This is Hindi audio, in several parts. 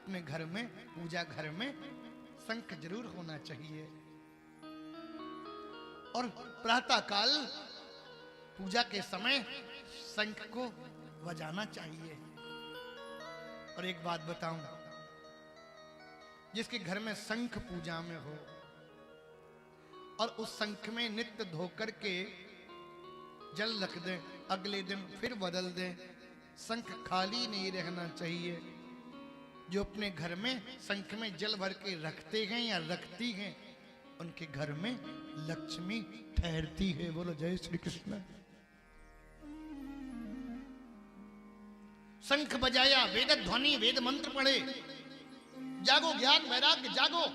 अपने घर में, पूजा घर में शंख जरूर होना चाहिए। और प्रातः काल पूजा के समय शंख को बजाना चाहिए। और एक बात बताऊं, जिसके घर में शंख पूजा में हो और उस शंख में नित्य धोकर के जल रख दे, अगले दिन फिर बदल दे, शंख खाली नहीं रहना चाहिए। जो अपने घर में शंख में जल भर के रखते हैं या रखती हैं, उनके घर में लक्ष्मी ठहरती है। बोलो जय श्री कृष्ण। शंख बजाया, वेद ध्वनि, वेद मंत्र पढ़े, जागो ज्ञान वैराग्य जागो।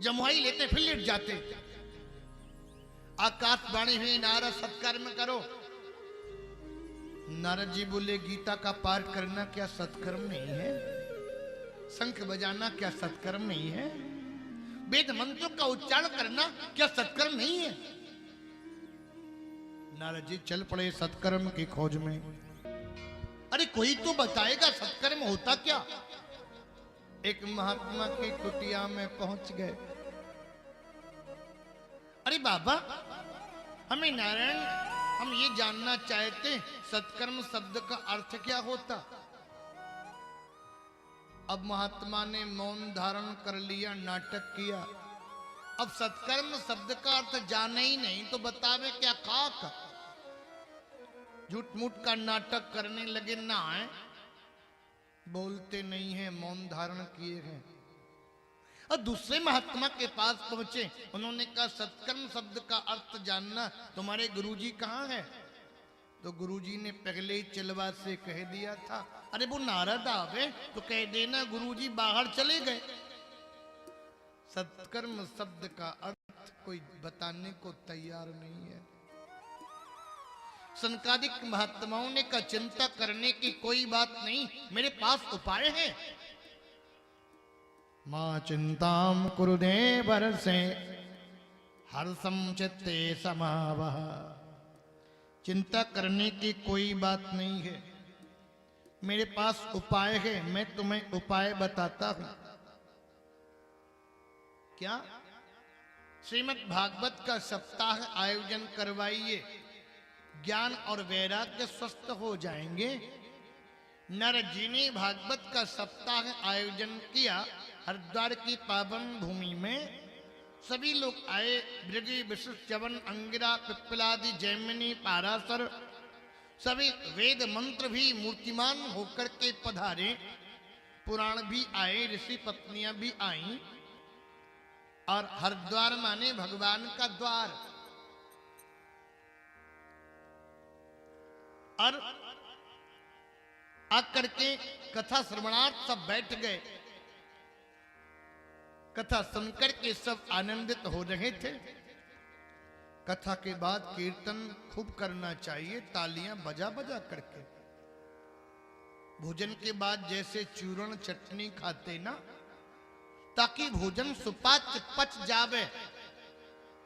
जमुआई लेते फिर लेट जाते। आकाशवाणी हुई नारद सत्कर्म करो। नारद जी बोले गीता का पाठ करना क्या सत्कर्म नहीं है? शंख बजाना क्या सत्कर्म नहीं है? वेद मंत्रों का उच्चारण करना क्या सत्कर्म नहीं है? नारद जी चल पड़े सत्कर्म की खोज में। अरे कोई तो बताएगा सत्कर्म होता क्या? एक महात्मा की कुटिया में पहुंच गए। अरे बाबा, हमें नारायण, हम ये जानना चाहते सत्कर्म शब्द का अर्थ क्या होता। अब महात्मा ने मौन धारण कर लिया, नाटक किया। अब सत्कर्म शब्द का अर्थ जाने ही नहीं तो बतावे क्या खाक। झूठ मूठ का नाटक करने लगे। ना है, बोलते नहीं है, मौन धारण किए हैं। और दूसरे महात्मा के पास पहुंचे, उन्होंने कहा सत्कर्म शब्द का अर्थ जानना, तुम्हारे गुरुजी कहाँ है? तो गुरुजी ने पहले ही चिलवा से कह दिया था। अरे वो नारद आवे तो कह देना गुरुजी बाहर चले गए। सत्कर्म शब्द का अर्थ कोई बताने को तैयार नहीं है। सनकादिक महात्माओं ने कहा चिंता करने की कोई बात नहीं, मेरे पास उपाय है। मां चिंताम कुरुदे बरसे हर्षम चित्ते समावह। चिंता करने की कोई बात नहीं है, मेरे पास उपाय है। मैं तुम्हें उपाय बताता हूं। क्या? श्रीमद् भागवत का सप्ताह आयोजन करवाइए, ज्ञान और वैराग्य स्वस्थ हो जाएंगे। नारद जी ने भागवत का सप्ताह आयोजन किया हरिद्वार की पावन भूमि में। सभी लोग आए। ब्रजी, विशिष्ट, च्यवन, अंगिरा, पिप्पलादि, जैमिनी, पाराशर, सभी वेद मंत्र भी मूर्तिमान होकर के पधारे। पुराण भी आए, ऋषि पत्नियां भी आईं। और हरिद्वार माने भगवान का द्वार। और आकर के कथा श्रवणार्थ सब बैठ गए। कथा सुनकर के सब आनंदित हो रहे थे। कथा के बाद कीर्तन खूब करना चाहिए, तालियां बजा बजा करके। भोजन के बाद जैसे चूरण चटनी खाते ना, ताकि भोजन सुपाच्य पच जावे,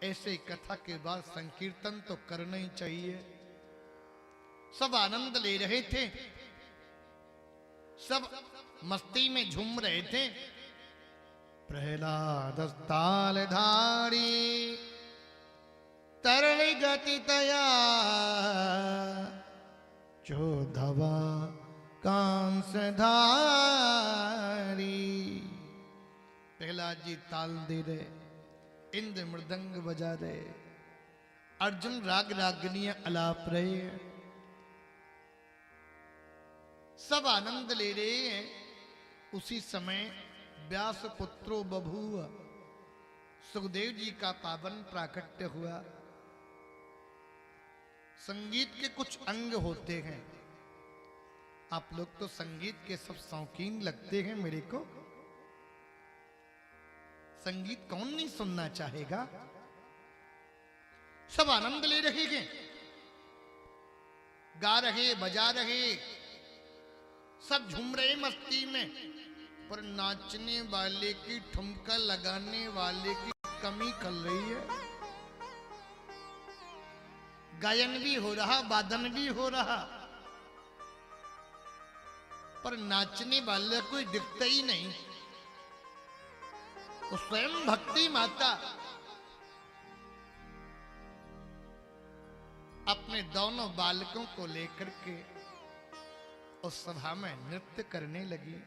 ऐसे कथा के बाद संकीर्तन तो करना ही चाहिए। सब आनंद ले रहे थे, सब मस्ती में झूम रहे थे। प्रहलाद ताल धारी तरल गति तया चोधवा कांस धारी। प्रहलाद जी ताल दे रहे, इंद्र मृदंग बजा रहे, अर्जुन राग रागनियां अलाप रहे हैं, सब आनंद ले रहे हैं। उसी समय व्यास पुत्रो बभूव, सुखदेव जी का पावन प्राकट्य हुआ। संगीत के कुछ अंग होते हैं, आप लोग तो संगीत के सब शौकीन लगते हैं मेरे को। संगीत कौन नहीं सुनना चाहेगा? सब आनंद ले रहे हैं, गा रहे, बजा रहे, सब झूम रहे मस्ती में। पर नाचने वाले की, ठुमका लगाने वाले की कमी कर रही है। गायन भी हो रहा, वादन भी हो रहा, पर नाचने वाला कोई दिखता ही नहीं। तो स्वयं भक्ति माता अपने दोनों बालकों को लेकर के उस सभा में नृत्य करने लगी।